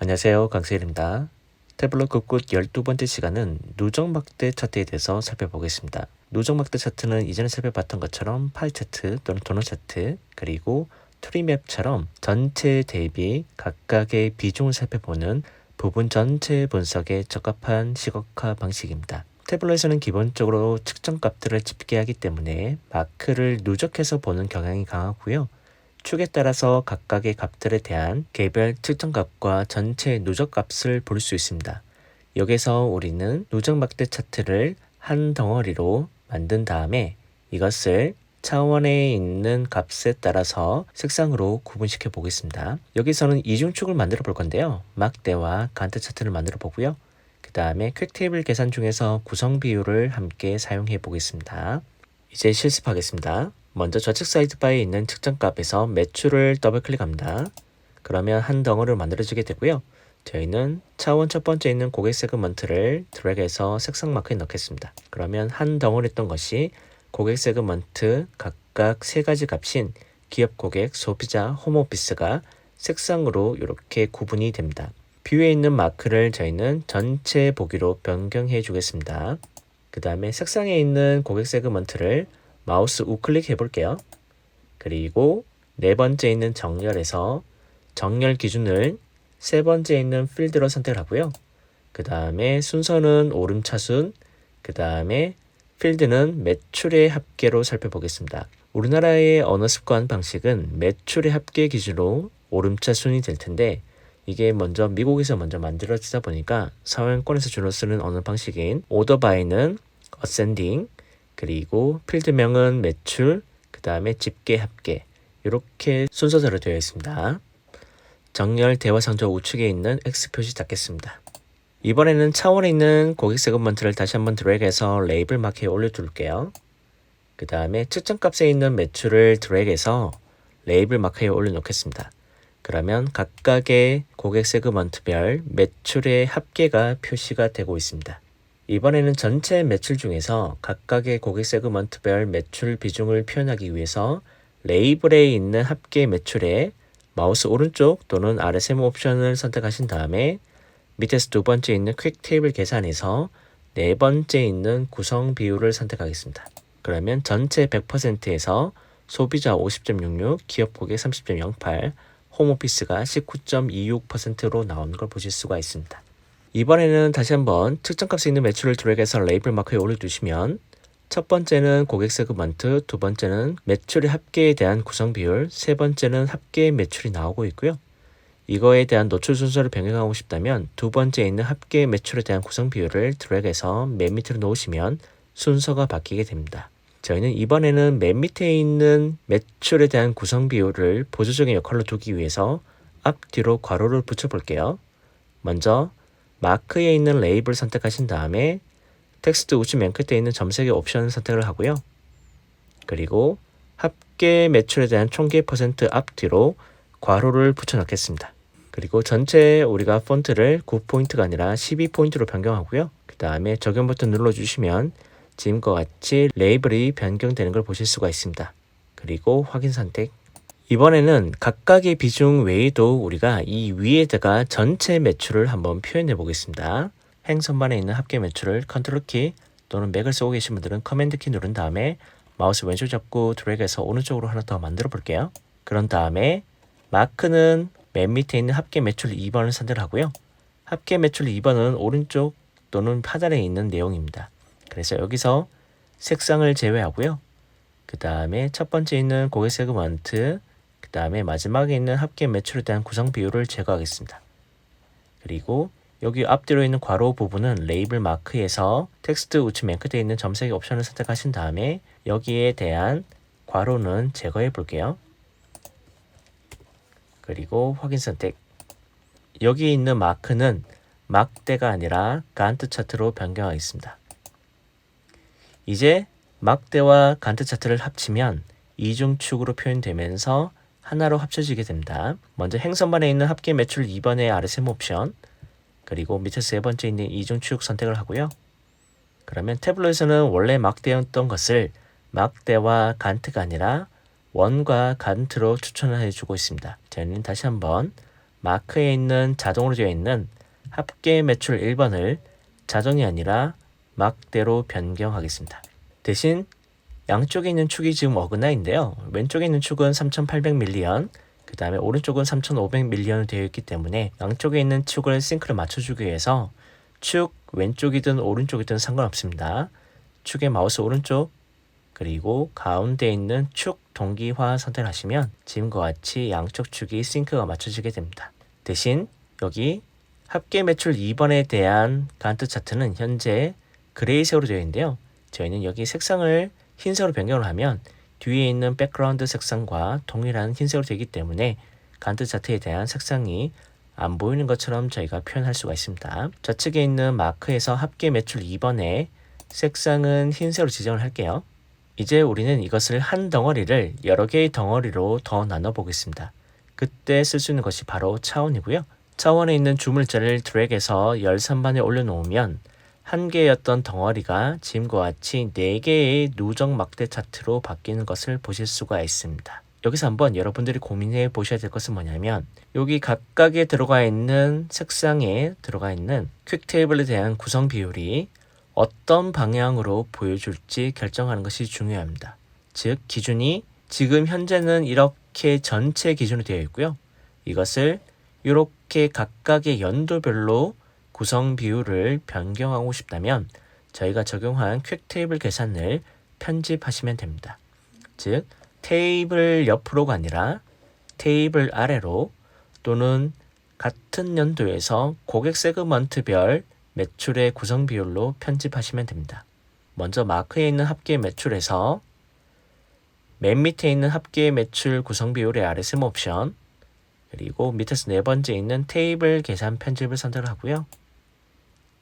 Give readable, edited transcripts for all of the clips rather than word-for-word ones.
안녕하세요. 강세일입니다. 태블릿 굿굿 12번째 시간은 누적 막대 차트에 대해서 살펴보겠습니다. 누적 막대 차트는 이전에 살펴봤던 것처럼 파이 차트 또는 도넛 차트 그리고 트리맵처럼 전체 대비 각각의 비중을 살펴보는 부분 전체 분석에 적합한 시각화 방식입니다. 태블릿에서는 기본적으로 측정 값들을 집계하기 때문에 마크를 누적해서 보는 경향이 강하고요. 축에 따라서 각각의 값들에 대한 개별 측정값과 전체 누적값을 볼 수 있습니다. 여기서 우리는 누적 막대 차트를 한 덩어리로 만든 다음에 이것을 차원에 있는 값에 따라서 색상으로 구분시켜 보겠습니다. 여기서는 이중축을 만들어 볼 건데요. 막대와 간트 차트를 만들어 보고요. 그 다음에 퀵 테이블 계산 중에서 구성 비율을 함께 사용해 보겠습니다. 이제 실습하겠습니다. 먼저 좌측 사이드바에 있는 측정값에서 매출을 더블 클릭합니다. 그러면 한 덩어리를 만들어지게 되고요. 저희는 차원 첫 번째 있는 고객 세그먼트를 드래그해서 색상 마크에 넣겠습니다. 그러면 한 덩어리였던 것이 고객 세그먼트 각각 세 가지 값인 기업 고객, 소비자, 홈오피스가 색상으로 이렇게 구분이 됩니다. 뷰에 있는 마크를 저희는 전체 보기로 변경해 주겠습니다. 그 다음에 색상에 있는 고객 세그먼트를 마우스 우클릭 해볼게요. 그리고 네 번째 있는 정렬에서 정렬 기준을 세 번째 있는 필드로 선택을 하고요. 그 다음에 순서는 오름차순, 그 다음에 필드는 매출의 합계로 살펴보겠습니다. 우리나라의 언어 습관 방식은 매출의 합계 기준으로 오름차순이 될 텐데 이게 미국에서 먼저 만들어지다 보니까 서양권에서 주로 쓰는 언어 방식인 오더 바이는 어센딩, 그리고 필드명은 매출, 그 다음에 집계 합계 이렇게 순서대로 되어 있습니다. 정렬 대화 상자 우측에 있는 X 표시 닫겠습니다. 이번에는 차원에 있는 고객 세그먼트를 다시 한번 드래그해서 레이블 마크에 올려둘게요. 그 다음에 측정값에 있는 매출을 드래그해서 레이블 마크에 올려놓겠습니다. 그러면 각각의 고객 세그먼트별 매출의 합계가 표시가 되고 있습니다. 이번에는 전체 매출 중에서 각각의 고객 세그먼트별 매출 비중을 표현하기 위해서 레이블에 있는 합계 매출에 마우스 오른쪽 또는 아래 세모 옵션을 선택하신 다음에 밑에서 두 번째 있는 퀵 테이블 계산에서 네 번째 있는 구성 비율을 선택하겠습니다. 그러면 전체 100%에서 소비자 50.66, 기업 고객 30.08, 홈오피스가 19.26%로 나오는 걸 보실 수가 있습니다. 이번에는 다시 한번 측정값에 있는 매출을 드래그해서 레이블 마크에 올려두시면 첫 번째는 고객 세그먼트, 두 번째는 매출의 합계에 대한 구성 비율, 세 번째는 합계 매출이 나오고 있고요. 이거에 대한 노출 순서를 변경하고 싶다면 두 번째에 있는 합계 매출에 대한 구성 비율을 드래그해서 맨 밑으로 놓으시면 순서가 바뀌게 됩니다. 저희는 이번에는 맨 밑에 있는 매출에 대한 구성 비율을 보조적인 역할로 두기 위해서 앞뒤로 괄호를 붙여볼게요. 먼저 마크에 있는 레이블 선택하신 다음에 텍스트 우측 맨 끝에 있는 점색의 옵션을 선택을 하고요. 그리고 합계 매출에 대한 총계 퍼센트 앞뒤로 괄호를 붙여 넣겠습니다. 그리고 전체 우리가 폰트를 9포인트가 아니라 12포인트로 변경하고요. 그 다음에 적용 버튼 눌러주시면 지금과 같이 레이블이 변경되는 걸 보실 수가 있습니다. 그리고 확인 선택. 이번에는 각각의 비중 외에도 우리가 이 위에다가 전체 매출을 한번 표현해 보겠습니다. 행선반에 있는 합계 매출을 컨트롤 키 또는 맥을 쓰고 계신 분들은 커맨드 키 누른 다음에 마우스 왼쪽 잡고 드래그해서 오른쪽으로 하나 더 만들어 볼게요. 그런 다음에 마크는 맨 밑에 있는 합계 매출 2번을 선택하고요. 합계 매출 2번은 오른쪽 또는 하단에 있는 내용입니다. 그래서 여기서 색상을 제외하고요. 그 다음에 첫 번째 있는 고객 세그먼트, 그 다음에 마지막에 있는 합계 매출에 대한 구성 비율을 제거하겠습니다. 그리고 여기 앞뒤로 있는 괄호 부분은 레이블 마크에서 텍스트 우측 맨 끝에 있는 점색의 옵션을 선택하신 다음에 여기에 대한 괄호는 제거해 볼게요. 그리고 확인 선택. 여기 있는 마크는 막대가 아니라 간트 차트로 변경하겠습니다. 이제 막대와 간트 차트를 합치면 이중축으로 표현되면서 하나로 합쳐지게 됩니다. 먼저 행선반에 있는 합계 매출 2번의 아래 세모 옵션, 그리고 밑에 세 번째 있는 이중축 선택을 하고요. 그러면 태블릿에서는 원래 막대였던 것을 막대와 간트가 아니라 원과 간트로 추천을 해주고 있습니다. 저는 다시 한번 마크에 있는 자동으로 되어 있는 합계 매출 1번을 자동이 아니라 막대로 변경하겠습니다. 대신 양쪽에 있는 축이 지금 어긋나인데요. 왼쪽에 있는 축은 3800밀리언, 그 다음에 오른쪽은 3500밀리언으로 되어 있기 때문에 양쪽에 있는 축을 싱크를 맞춰주기 위해서 축 왼쪽이든 오른쪽이든 상관없습니다. 축의 마우스 오른쪽 그리고 가운데 있는 축 동기화 선택하시면 지금과 같이 양쪽 축이 싱크가 맞춰지게 됩니다. 대신 여기 합계 매출 2번에 대한 간트 차트는 현재 그레이색으로 되어 있는데요. 저희는 여기 색상을 흰색으로 변경을 하면 뒤에 있는 백그라운드 색상과 동일한 흰색으로 되기 때문에 간트 차트에 대한 색상이 안 보이는 것처럼 저희가 표현할 수가 있습니다. 좌측에 있는 마크에서 합계 매출 2번에 색상은 흰색으로 지정을 할게요. 이제 우리는 이것을 한 덩어리를 여러 개의 덩어리로 더 나눠 보겠습니다. 그때 쓸 수 있는 것이 바로 차원이고요. 차원에 있는 주물자를 드래그해서 열선반에 올려놓으면 한 개였던 덩어리가 지금과 같이 4개의 누적 막대 차트로 바뀌는 것을 보실 수가 있습니다. 여기서 한번 여러분들이 고민해 보셔야 될 것은 뭐냐면 여기 각각에 들어가 있는 색상에 들어가 있는 퀵 테이블에 대한 구성 비율이 어떤 방향으로 보여줄지 결정하는 것이 중요합니다. 즉 기준이 지금 현재는 이렇게 전체 기준으로 되어 있고요. 이것을 이렇게 각각의 연도별로 구성 비율을 변경하고 싶다면 저희가 적용한 퀵 테이블 계산을 편집하시면 됩니다. 즉 테이블 옆으로가 아니라 테이블 아래로 또는 같은 연도에서 고객 세그먼트별 매출의 구성 비율로 편집하시면 됩니다. 먼저 마크에 있는 합계 매출에서 맨 밑에 있는 합계 매출 구성 비율의 RSM 옵션 그리고 밑에서 네 번째 있는 테이블 계산 편집을 선택을 하고요.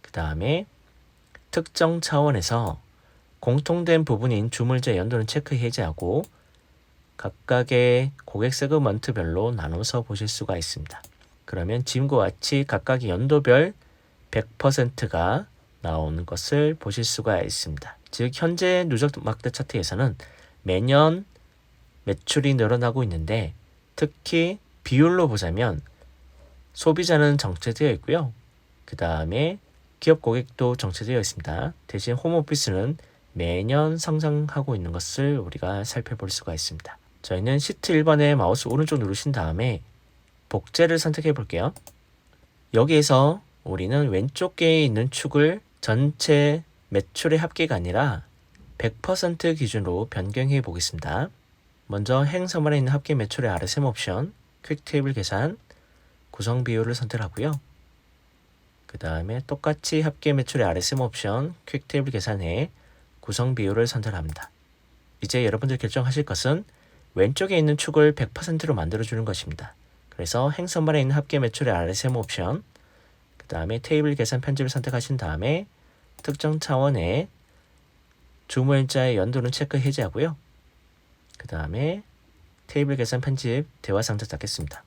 그 다음에 특정 차원에서 공통된 부분인 주물자 연도는 체크 해제하고 각각의 고객 세그먼트별로 나눠서 보실 수가 있습니다. 그러면 지금과 같이 각각의 연도별 100%가 나오는 것을 보실 수가 있습니다. 즉 현재 누적 막대 차트에서는 매년 매출이 늘어나고 있는데 특히 비율로 보자면 소비자는 정체되어 있고요. 그 다음에 기업 고객도 정체되어 있습니다. 대신 홈오피스는 매년 성장하고 있는 것을 우리가 살펴볼 수가 있습니다. 저희는 시트 1번에 마우스 오른쪽 누르신 다음에 복제를 선택해 볼게요. 여기에서 우리는 왼쪽에 있는 축을 전체 매출의 합계가 아니라 100% 기준으로 변경해 보겠습니다. 먼저 행서만에 있는 합계 매출의 RSM 옵션, 퀵 테이블 계산, 구성 비율을 선택하고요. 그 다음에 똑같이 합계 매출의 RSM 옵션, 퀵 테이블 계산에 구성 비율을 선택합니다. 이제 여러분들 결정하실 것은 왼쪽에 있는 축을 100%로 만들어주는 것입니다. 그래서 행선반에 있는 합계 매출의 RSM 옵션, 그 다음에 테이블 계산 편집을 선택하신 다음에 특정 차원의 주물자의 연도는 체크 해제하고요. 그 다음에 테이블 계산 편집 대화 상자 닫겠습니다.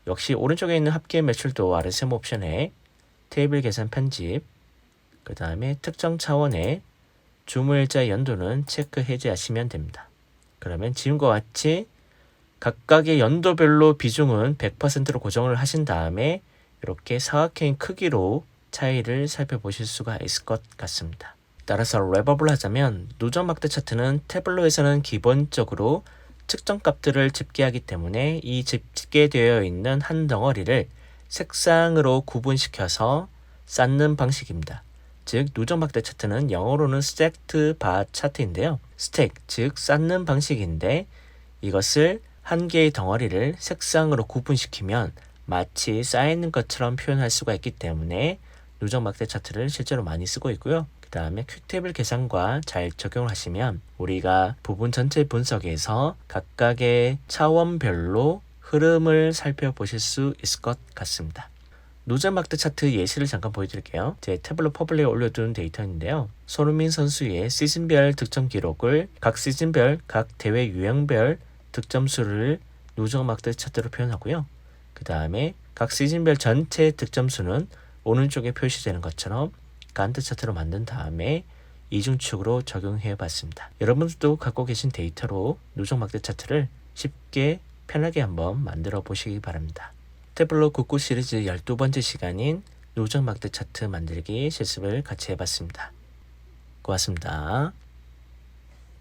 역시 오른쪽에 있는 합계 매출도 RSM 옵션에 테이블 계산 편집, 그 다음에 특정 차원의 주물자 연도는 체크 해제하시면 됩니다. 그러면 지금과 같이 각각의 연도별로 비중은 100%로 고정을 하신 다음에 이렇게 사각형의 크기로 차이를 살펴보실 수가 있을 것 같습니다. 따라서 랩업을 하자면 누적 막대 차트는 태블로에서는 기본적으로 측정 값들을 집계하기 때문에 이 집계되어 있는 한 덩어리를 색상으로 구분시켜서 쌓는 방식입니다. 즉 누적 막대 차트는 영어로는 stacked bar 차트인데요. stack 즉 쌓는 방식인데 이것을 한 개의 덩어리를 색상으로 구분시키면 마치 쌓이는 것처럼 표현할 수가 있기 때문에 누적 막대 차트를 실제로 많이 쓰고 있고요. 그 다음에 퀵테이블 계산과 잘 적용을 하시면 우리가 부분 전체 분석에서 각각의 차원별로 흐름을 살펴보실 수 있을 것 같습니다. 누적 막대 차트 예시를 잠깐 보여드릴게요. 제 태블로 퍼블릭에 올려둔 데이터인데요. 손흥민 선수의 시즌별 득점 기록을 각 시즌별, 각 대회 유형별 득점 수를 누적 막대 차트로 표현하고요. 그 다음에 각 시즌별 전체 득점 수는 오른쪽에 표시되는 것처럼 간트 차트로 만든 다음에 이중축으로 적용해 봤습니다. 여러분들도 갖고 계신 데이터로 누적 막대 차트를 쉽게 편하게 한번 만들어 보시기 바랍니다. 태블로 굿굿 시리즈 12번째 시간인 누적 막대 차트 만들기 실습을 같이 해봤습니다. 고맙습니다.